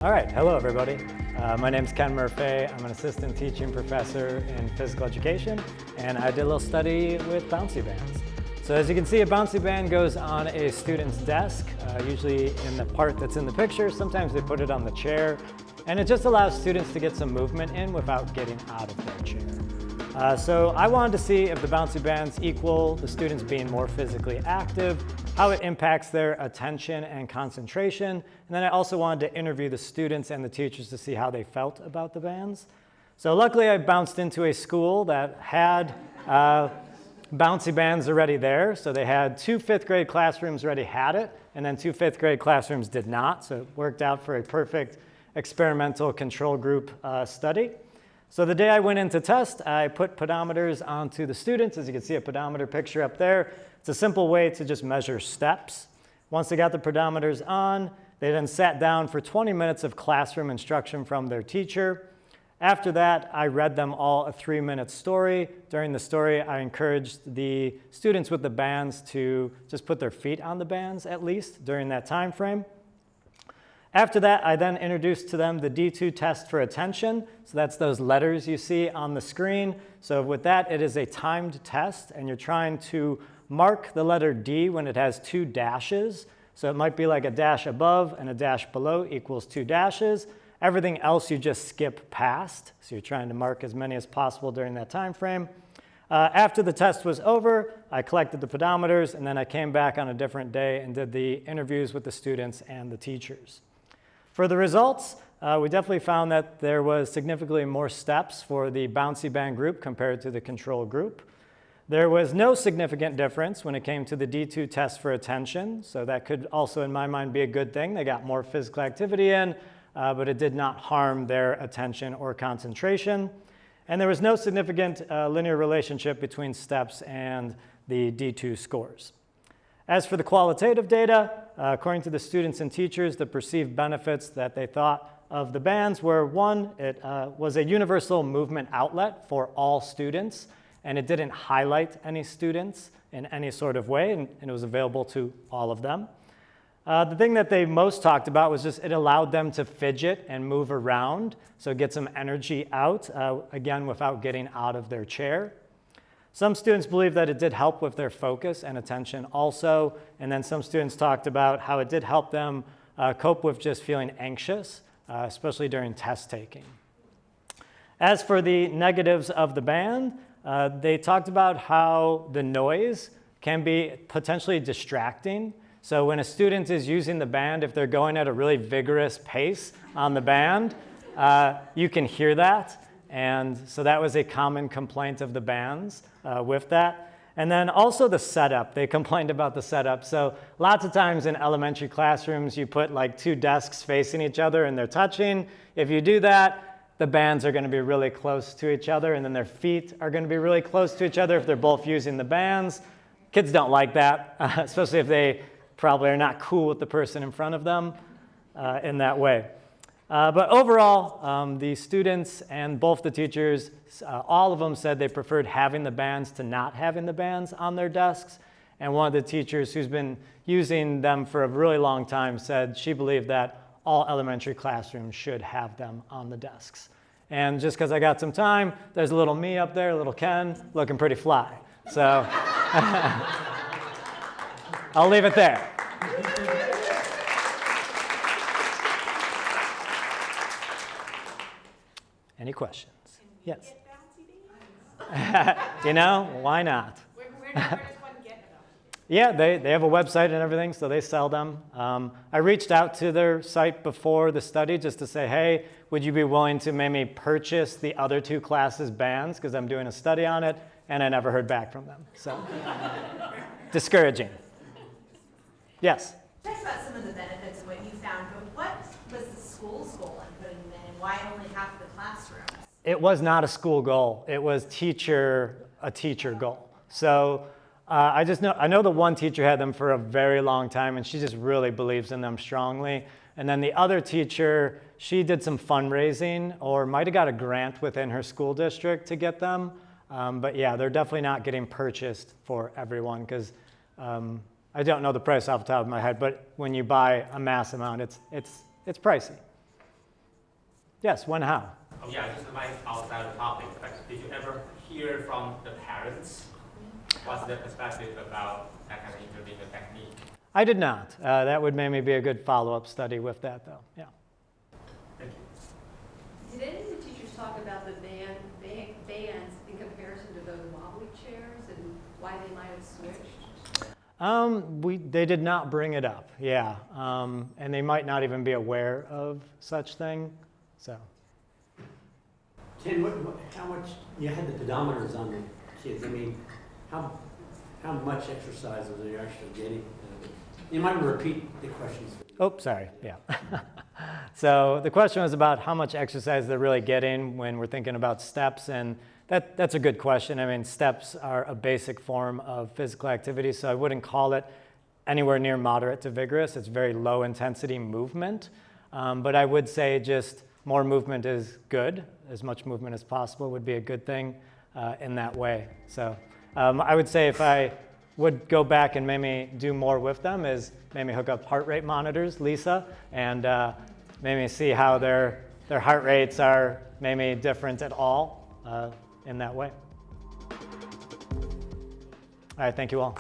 All right, hello everybody. My name's Ken Murfay. I'm an assistant teaching professor in physical education, and I did a little study with bouncy bands. So as you can see, a bouncy band goes on a student's desk, usually in the part that's in the picture. Sometimes they put it on the chair, and it just allows students to get some movement in without getting out of their chair. So I wanted to see if the bouncy bands equal the students being more physically active, how it impacts their attention and concentration, and then I also wanted to interview the students and the teachers to see how they felt about the bands. So luckily I bounced into a school that had bouncy bands already there. So they had 2 5th grade classrooms already had it, and then 2 5th grade classrooms did not. So it worked out for a perfect experimental control group study. So the day I went in to test, I put pedometers onto the students. As you can see, a pedometer picture up there. It's a simple way to just measure steps. Once they got the pedometers on, they then sat down for 20 minutes of classroom instruction from their teacher. After that, I read them all a 3-minute story. During the story, I encouraged the students with the bands to just put their feet on the bands at least during that time frame. After that, I then introduced to them the D2 test for attention. So that's those letters you see on the screen. So with that, it is a timed test, and you're trying to mark the letter D when it has 2 dashes. So it might be like a dash above and a dash below equals 2 dashes. Everything else you just skip past. So you're trying to mark as many as possible during that time frame. After the test was over, I collected the pedometers, and then I came back on a different day and did the interviews with the students and the teachers. For the results, we definitely found that there was significantly more steps for the bouncy band group compared to the control group. There was no significant difference when it came to the D2 test for attention, so that could also, in my mind, be a good thing. They got more physical activity in, but it did not harm their attention or concentration. And there was no significant linear relationship between steps and the D2 scores. As for the qualitative data, according to the students and teachers, the perceived benefits that they thought of the bands were, 1, it was a universal movement outlet for all students, and it didn't highlight any students in any sort of way, and it was available to all of them. The thing that they most talked about was just it allowed them to fidget and move around, so get some energy out, again, without getting out of their chair. Some students believe that it did help with their focus and attention also, and then some students talked about how it did help them cope with just feeling anxious, especially during test taking. As for the negatives of the band, they talked about how the noise can be potentially distracting. So when a student is using the band, if they're going at a really vigorous pace on the band, you can hear that. And so that was a common complaint of the bands with that. And then also the setup. They complained about the setup. So lots of times in elementary classrooms, you put like 2 desks facing each other and they're touching. If you do that, the bands are going to be really close to each other, and then their feet are going to be really close to each other if they're both using the bands. Kids don't like that, especially if they probably are not cool with the person in front of them in that way. But overall, the students and both the teachers, all of them said they preferred having the bands to not having the bands on their desks. And one of the teachers who's been using them for a really long time said she believed that all elementary classrooms should have them on the desks. And just because I got some time, there's a little me up there, a little Ken, looking pretty fly. So I'll leave it there. Any questions? Yes. You know, why not? Where does one get them? Yeah, they have a website and everything, so they sell them. I reached out to their site before the study just to say, hey, would you be willing to maybe purchase the other 2 classes' bands, because I'm doing a study on it, and I never heard back from them. So discouraging. Yes? Talk about some of the benefits of what you found, but what was the school's goal in putting them in, and why only half the classrooms? It was not a school goal. It was a teacher goal. So I know the one teacher had them for a very long time, and she just really believes in them strongly. And then the other teacher, she did some fundraising or might have got a grant within her school district to get them. But yeah, they're definitely not getting purchased for everyone, because I don't know the price off the top of my head, but when you buy a mass amount, it's pricey. Yes, when, how? Oh yeah, just like outside the topic, but did you ever hear from the parents? What's their perspective about that kind of intervention technique? I did not. That would maybe be a good follow-up study with that, though. Yeah. Thank you. Did any of the teachers talk about the bands in comparison to those wobbly chairs and why they might have switched? They did not bring it up, yeah. And they might not even be aware of such thing, so. Ken, how much, you had the pedometers on the kids. I mean, how much exercise was they actually getting? You might repeat the questions. Oh, sorry, yeah. So the question was about how much exercise they're really getting when we're thinking about steps, and that's a good question. I mean, steps are a basic form of physical activity, so I wouldn't call it anywhere near moderate to vigorous. It's very low intensity movement, but I would say just more movement is good. As much movement as possible would be a good thing in that way. So I would say if I would go back and maybe do more with them is maybe hook up heart rate monitors, Lisa, and maybe see how their heart rates are maybe different at all in that way. All right, thank you all.